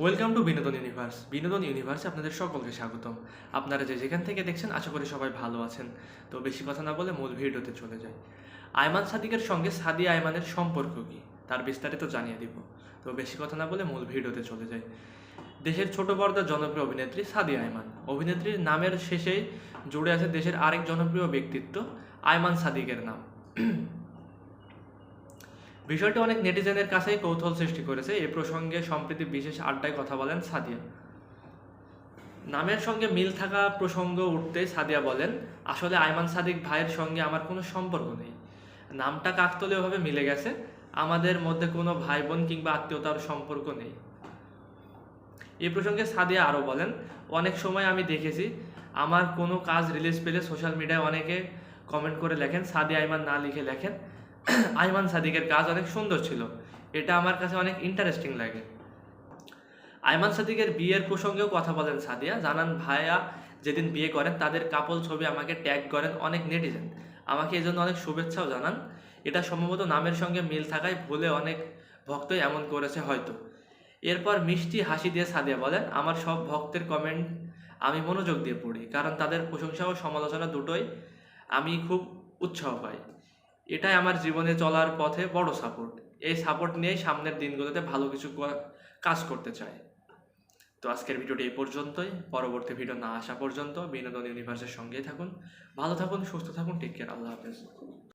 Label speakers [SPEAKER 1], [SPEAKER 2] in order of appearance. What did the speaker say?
[SPEAKER 1] Welcome to বিনোদন universe. বিনোদন ইউনিভার্সে আপনাদের সকলকে স্বাগতম। আপনারা যেখান থেকে দেখছেন আশা করি সবাই ভালো আছেন। তো বেশি কথা না বলে মূল ভিডিওতে চলে যাই। আয়মান সাদিকের সঙ্গে সাদিয়া আয়মানের সম্পর্ক কী তার বিস্তারিত জানিয়ে দিব। তো বেশি কথা না বলে মূল ভিডিওতে চলে যাই। দেশের ছোট পর্দার জনপ্রিয় অভিনেত্রী সাদিয়া আয়মান। অভিনেত্রীর নামের শেষেই জুড়ে আছে দেশের আরেক জনপ্রিয় ব্যক্তিত্ব আয়মান সাদিকের নাম। বিষয়টি অনেক নেটিজেনের কাছেই কৌতূহল সৃষ্টি করেছে। এ প্রসঙ্গে সম্প্রতি বিশেষ আড্ডায় কথা বলেন সাদিয়া। নামের সঙ্গে মিল থাকা প্রসঙ্গ উঠতেই সাদিয়া বলেন, আসলে আয়মান সাদিক ভাইয়ের সঙ্গে আমার কোনো সম্পর্ক নেই। নামটা কাকতালীয়ভাবে মিলে গেছে। আমাদের মধ্যে কোনো ভাই বোন কিংবা আত্মীয়তার সম্পর্ক নেই। এ প্রসঙ্গে সাদিয়া আরও বলেন, অনেক সময় আমি দেখেছি আমার কোনো কাজ রিলিজ পেলে সোশ্যাল মিডিয়ায় অনেকে কমেন্ট করে লেখেন, সাদিয়া আয়মান না লিখে লেখেন আয়মান সাদিকের কাজ অনেক সুন্দর ছিল। এটা আমার কাছে অনেক ইন্টারেস্টিং লাগে। আয়মান সাদিকের বিয়ের প্রসঙ্গেও কথা বলেন সাদিয়া। জানান, ভাইয়া যেদিন বিয়ে করেন তাদের কাপল ছবি আমাকে ট্যাগ করেন অনেক নেটিজেন। আমাকে এই জন্য অনেক শুভেচ্ছাও জানান। এটা সম্ভবত নামের সঙ্গে মিল থাকায় ভুলে অনেক ভক্তই এমন করেছে হয়তো। এরপর মিষ্টি হাসি দিয়ে সাদিয়া বলেন, আমার সব ভক্তের কমেন্ট আমি মনোযোগ দিয়ে পড়ি, কারণ তাদের প্রশংসা ও সমালোচনা দুটোই আমি খুব উৎসাহ পাই। এটাই আমার জীবনে চলার পথে বড় সাপোর্ট। এই সাপোর্ট নিয়েই সামনের দিনগুলোতে ভালো কিছু কাজ করতে চাই। তো আজকের ভিডিওটি এই পর্যন্তই। পরবর্তী ভিডিও না আসা পর্যন্ত বিনোদন ইউনিভার্সের সঙ্গেই থাকুন। ভালো থাকুন, সুস্থ থাকুন, টেক কেয়ার, আল্লাহ হাফেজ।